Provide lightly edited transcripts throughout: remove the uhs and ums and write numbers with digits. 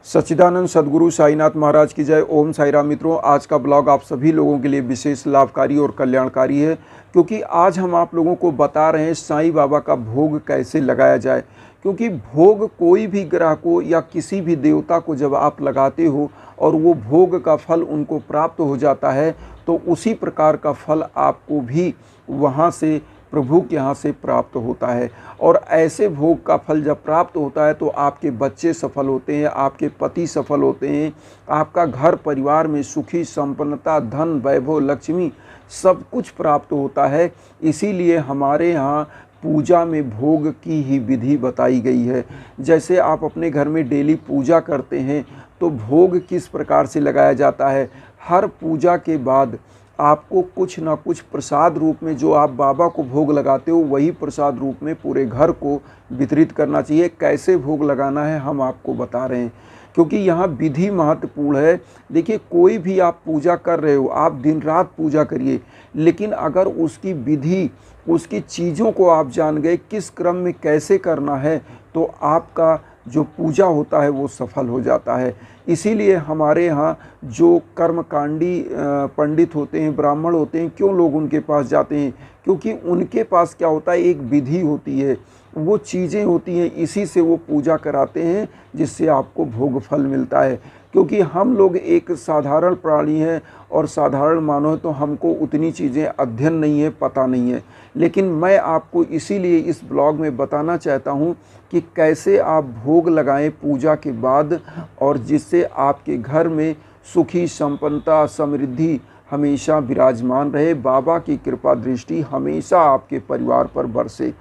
सच्चिदानंद सद्गुरु साईनाथ महाराज की जय। ओम साई राम। मित्रों, आज का ब्लॉग आप सभी लोगों के लिए विशेष लाभकारी और कल्याणकारी है, क्योंकि आज हम आप लोगों को बता रहे हैं साईं बाबा का भोग कैसे लगाया जाए। क्योंकि भोग कोई भी ग्रह को या किसी भी देवता को जब आप लगाते हो और वो भोग का फल उनको प्राप्त हो जाता है, तो उसी प्रकार का फल आपको भी वहाँ से प्रभु के यहाँ से प्राप्त होता है। और ऐसे भोग का फल जब प्राप्त होता है तो आपके बच्चे सफल होते हैं, आपके पति सफल होते हैं, आपका घर परिवार में सुखी संपन्नता, धन, वैभव, लक्ष्मी सब कुछ प्राप्त होता है। इसीलिए हमारे यहाँ पूजा में भोग की ही विधि बताई गई है। जैसे आप अपने घर में डेली पूजा करते हैं तो भोग किस प्रकार से लगाया जाता है। हर पूजा के बाद आपको कुछ ना कुछ प्रसाद रूप में जो आप बाबा को भोग लगाते हो वही प्रसाद रूप में पूरे घर को वितरित करना चाहिए। कैसे भोग लगाना है हम आपको बता रहे हैं, क्योंकि यहाँ विधि महत्वपूर्ण है। देखिए, कोई भी आप पूजा कर रहे हो, आप दिन रात पूजा करिए, लेकिन अगर उसकी विधि, उसकी चीज़ों को आप जान गए किस क्रम में कैसे करना है, तो आपका जो पूजा होता है वो सफल हो जाता है। इसीलिए हमारे यहाँ जो कर्मकांडी पंडित होते हैं, ब्राह्मण होते हैं, क्यों लोग उनके पास जाते हैं? क्योंकि उनके पास क्या होता है, एक विधि होती है, वो चीज़ें होती हैं, इसी से वो पूजा कराते हैं जिससे आपको भोग फल मिलता है। क्योंकि हम लोग एक साधारण प्राणी हैं और साधारण मानव हैं, तो हमको उतनी चीज़ें अध्ययन नहीं है, पता नहीं है। लेकिन मैं आपको इसीलिए इस ब्लॉग में बताना चाहता हूँ कि कैसे आप भोग लगाएं पूजा के बाद, और जिससे आपके घर में सुखी संपन्नता, समृद्धि हमेशा विराजमान रहे, बाबा की कृपा दृष्टि हमेशा आपके परिवार पर बरसे।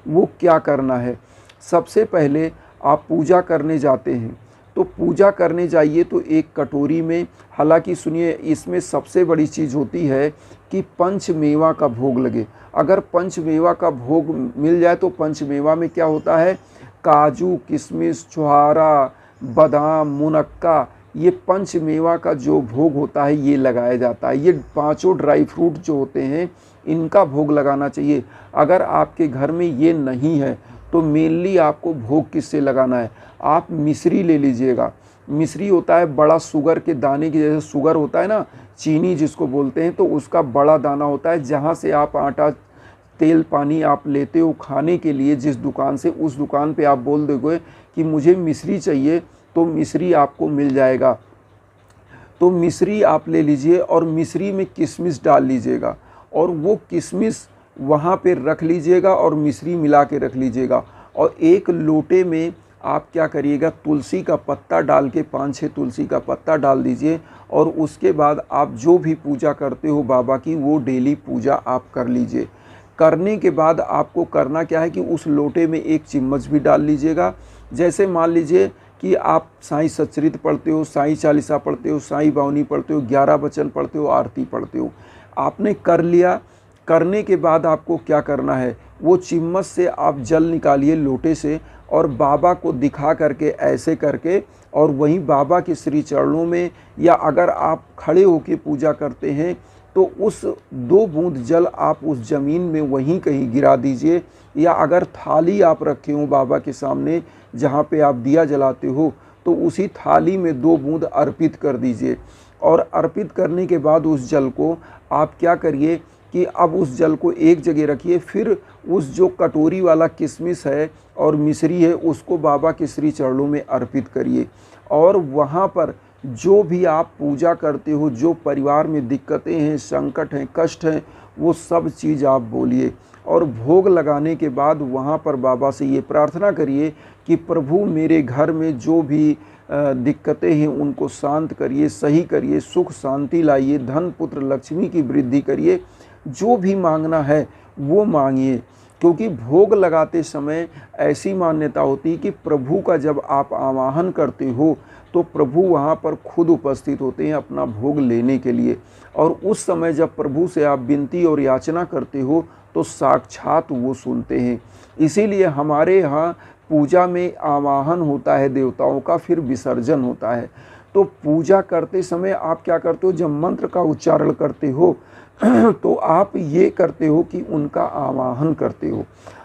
वो क्या करना है? सबसे पहले आप पूजा करने जाते हैं तो पूजा करने जाइए तो एक कटोरी में, हालांकि सुनिए, इसमें सबसे बड़ी चीज़ होती है कि पंचमेवा का भोग लगे। अगर पंचमेवा का भोग मिल जाए तो पंचमेवा में क्या होता है, काजू, किशमिश, छुहारा, बादाम, मुनक्का, ये पंचमेवा का जो भोग होता है ये लगाया जाता है। ये पांचों ड्राई फ्रूट जो होते हैं इनका भोग लगाना चाहिए। अगर आपके घर में ये नहीं है तो मेनली आपको भोग किससे लगाना है, आप मिश्री ले लीजिएगा। मिश्री होता है बड़ा शुगर के दाने की, जैसे शुगर होता है ना, चीनी जिसको बोलते हैं, तो उसका बड़ा दाना होता है। जहाँ से आप आटा, तेल, पानी आप लेते हो खाने के लिए जिस दुकान से, उस दुकान पे आप बोल दोगे कि मुझे मिश्री चाहिए, तो मिश्री आपको मिल जाएगा। तो मिश्री आप ले लीजिए और मिश्री में किशमिश डाल लीजिएगा और वो किशमिश वहाँ पे रख लीजिएगा और मिश्री मिला के रख लीजिएगा। और एक लोटे में आप क्या करिएगा, तुलसी का पत्ता डाल के 5-6 तुलसी का पत्ता डाल दीजिए। और उसके बाद आप जो भी पूजा करते हो बाबा की, वो डेली पूजा आप कर लीजिए। करने के बाद आपको करना क्या है कि उस लोटे में 1 चम्मच भी डाल लीजिएगा। जैसे मान लीजिए कि आप साईं सच्चरित पढ़ते हो, साईं चालीसा पढ़ते हो, साईं बावनी पढ़ते हो, 11 वचन पढ़ते हो, आरती पढ़ते हो, आपने कर लिया। करने के बाद आपको क्या करना है, वो चम्मच से आप जल निकालिए लोटे से और बाबा को दिखा करके ऐसे करके, और वहीं बाबा के श्री चरणों में, या अगर आप खड़े होकर पूजा करते हैं तो उस 2 बूंद जल आप उस ज़मीन में वहीं कहीं गिरा दीजिए। या अगर थाली आप रखे हो बाबा के सामने जहाँ पे आप दिया जलाते हो, तो उसी थाली में 2 बूंद अर्पित कर दीजिए। और अर्पित करने के बाद उस जल को आप क्या करिए कि अब उस जल को एक जगह रखिए, फिर उस जो कटोरी वाला किशमिश है और मिश्री है उसको बाबा के श्री चरणों में अर्पित करिए। और वहाँ पर जो भी आप पूजा करते हो, जो परिवार में दिक्कतें हैं, संकट हैं, कष्ट हैं, वो सब चीज़ आप बोलिए। और भोग लगाने के बाद वहाँ पर बाबा से ये प्रार्थना करिए कि प्रभु मेरे घर में जो भी दिक्कतें हैं उनको शांत करिए, सही करिए, सुख शांति लाइए, धन पुत्र लक्ष्मी की वृद्धि करिए। जो भी मांगना है वो मांगिए। क्योंकि भोग लगाते समय ऐसी मान्यता होती है कि प्रभु का जब आप आवाहन करते हो तो प्रभु वहाँ पर खुद उपस्थित होते हैं अपना भोग लेने के लिए। और उस समय जब प्रभु से आप विनती और याचना करते हो तो साक्षात वो सुनते हैं। इसीलिए हमारे यहाँ पूजा में आवाहन होता है देवताओं का, फिर विसर्जन होता है। तो पूजा करते समय आप क्या करते हो, जब मंत्र का उच्चारण करते हो तो आप ये करते हो कि उनका आवाहन करते हो।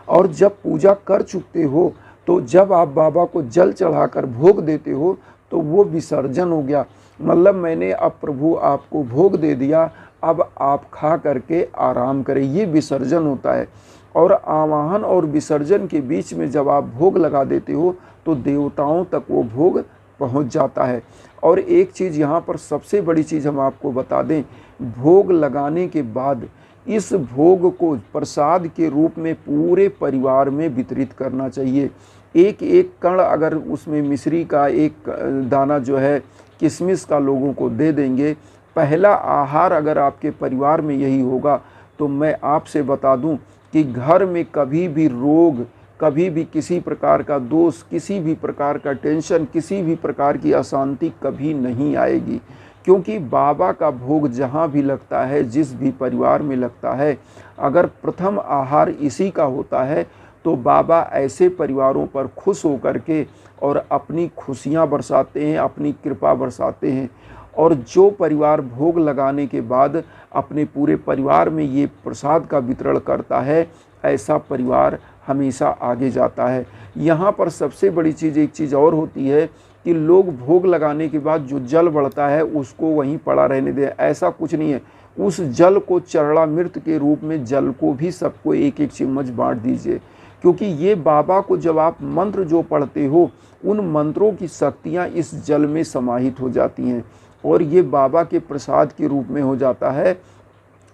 और जब पूजा कर चुकते हो तो जब आप बाबा को जल चढ़ाकर भोग देते हो तो वो विसर्जन हो गया। मतलब मैंने अब प्रभु आपको भोग दे दिया, अब आप खा करके आराम करें, ये विसर्जन होता है। और आवाहन और विसर्जन के बीच में जब आप भोग लगा देते हो तो देवताओं तक वो भोग पहुंच जाता है। और एक चीज़ यहाँ पर सबसे बड़ी चीज़ हम आपको बता दें, भोग लगाने के बाद इस भोग को प्रसाद के रूप में पूरे परिवार में वितरित करना चाहिए। एक एक कण अगर उसमें मिश्री का एक दाना जो है किशमिश का लोगों को दे देंगे, पहला आहार अगर आपके परिवार में यही होगा, तो मैं आपसे बता दूं कि घर में कभी भी रोग, कभी भी किसी प्रकार का दोष, किसी भी प्रकार का टेंशन, किसी भी प्रकार की अशांति कभी नहीं आएगी। क्योंकि बाबा का भोग जहाँ भी लगता है, जिस भी परिवार में लगता है, अगर प्रथम आहार इसी का होता है तो बाबा ऐसे परिवारों पर खुश होकर के और अपनी खुशियाँ बरसाते हैं, अपनी कृपा बरसाते हैं। और जो परिवार भोग लगाने के बाद अपने पूरे परिवार में ये प्रसाद का वितरण करता है, ऐसा परिवार हमेशा आगे जाता है। यहाँ पर सबसे बड़ी चीज़ एक चीज़ और होती है कि लोग भोग लगाने के बाद जो जल बढ़ता है उसको वहीं पड़ा रहने दें, ऐसा कुछ नहीं है। उस जल को चरणामृत के रूप में जल को भी सबको एक एक चम्मच बांट दीजिए। क्योंकि ये बाबा को जब आप मंत्र जो पढ़ते हो, उन मंत्रों की शक्तियाँ इस जल में समाहित हो जाती हैं और ये बाबा के प्रसाद के रूप में हो जाता है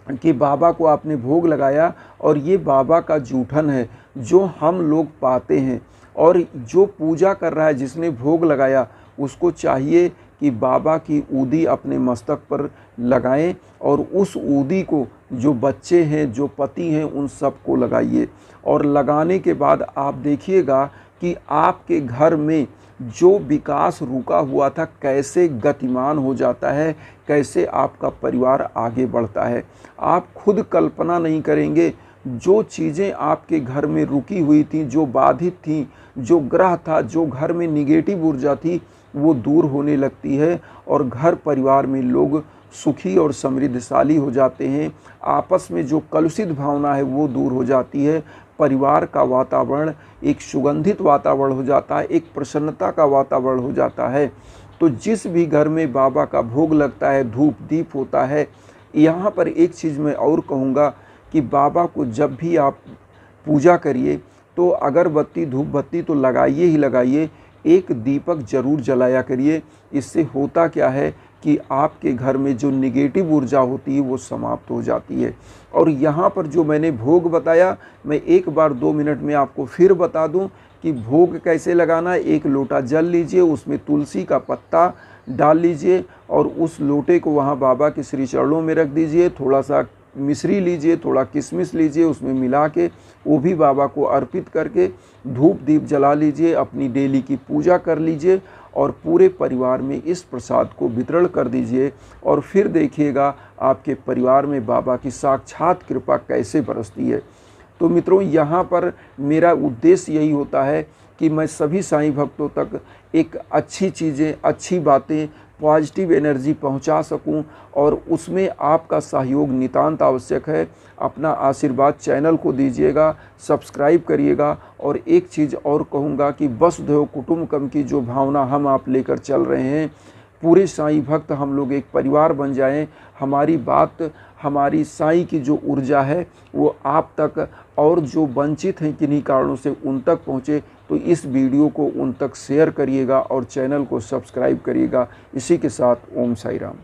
कि बाबा को आपने भोग लगाया और ये बाबा का जूठन है जो हम लोग पाते हैं। और जो पूजा कर रहा है, जिसने भोग लगाया, उसको चाहिए कि बाबा की ऊदी अपने मस्तक पर लगाएं और उस ऊदी को जो बच्चे हैं, जो पति हैं, उन सबको लगाइए। और लगाने के बाद आप देखिएगा कि आपके घर में जो विकास रुका हुआ था कैसे गतिमान हो जाता है, कैसे आपका परिवार आगे बढ़ता है। आप खुद कल्पना नहीं करेंगे, जो चीज़ें आपके घर में रुकी हुई थी, जो बाधित थी, जो ग्रह था, जो घर में निगेटिव ऊर्जा थी, वो दूर होने लगती है और घर परिवार में लोग सुखी और समृद्धशाली हो जाते हैं। आपस में जो कलुषित भावना है वो दूर हो जाती है। परिवार का वातावरण एक सुगंधित वातावरण हो जाता है, एक प्रसन्नता का वातावरण हो जाता है। तो जिस भी घर में बाबा का भोग लगता है, धूप दीप होता है, यहाँ पर एक चीज़ मैं और कहूँगा कि बाबा को जब भी आप पूजा करिए तो अगरबत्ती धूप बत्ती तो लगाइए ही लगाइए, एक दीपक जरूर जलाया करिए। इससे होता क्या है कि आपके घर में जो निगेटिव ऊर्जा होती है वो समाप्त हो जाती है। और यहाँ पर जो मैंने भोग बताया, मैं एक बार 2 मिनट में आपको फिर बता दूं कि भोग कैसे लगाना है। 1 लोटा जल लीजिए, उसमें तुलसी का पत्ता डाल लीजिए और उस लोटे को वहाँ बाबा के श्री चरणों में रख दीजिए। थोड़ा सा मिश्री लीजिए, थोड़ा किशमिश लीजिए, उसमें मिला के वो भी बाबा को अर्पित करके धूप दीप जला लीजिए, अपनी डेली की पूजा कर लीजिए और पूरे परिवार में इस प्रसाद को वितरण कर दीजिए। और फिर देखिएगा आपके परिवार में बाबा की साक्षात कृपा कैसे बरसती है। तो मित्रों, यहाँ पर मेरा उद्देश्य यही होता है कि मैं सभी साईं भक्तों तक एक अच्छी चीज़ें, अच्छी बातें, पॉजिटिव एनर्जी पहुंचा सकूं और उसमें आपका सहयोग नितांत आवश्यक है। अपना आशीर्वाद चैनल को दीजिएगा, सब्सक्राइब करिएगा। और एक चीज़ और कहूँगा कि वसुधैव कुटुम्बकम की जो भावना हम आप लेकर चल रहे हैं, पूरे साईं भक्त हम लोग एक परिवार बन जाएं। हमारी बात, हमारी साईं की जो ऊर्जा है वो आप तक और जो वंचित हैं किन्हीं कारणों से उन तक पहुँचे। तो इस वीडियो को उन तक शेयर करिएगा और चैनल को सब्सक्राइब करिएगा। इसी के साथ ओम साई राम।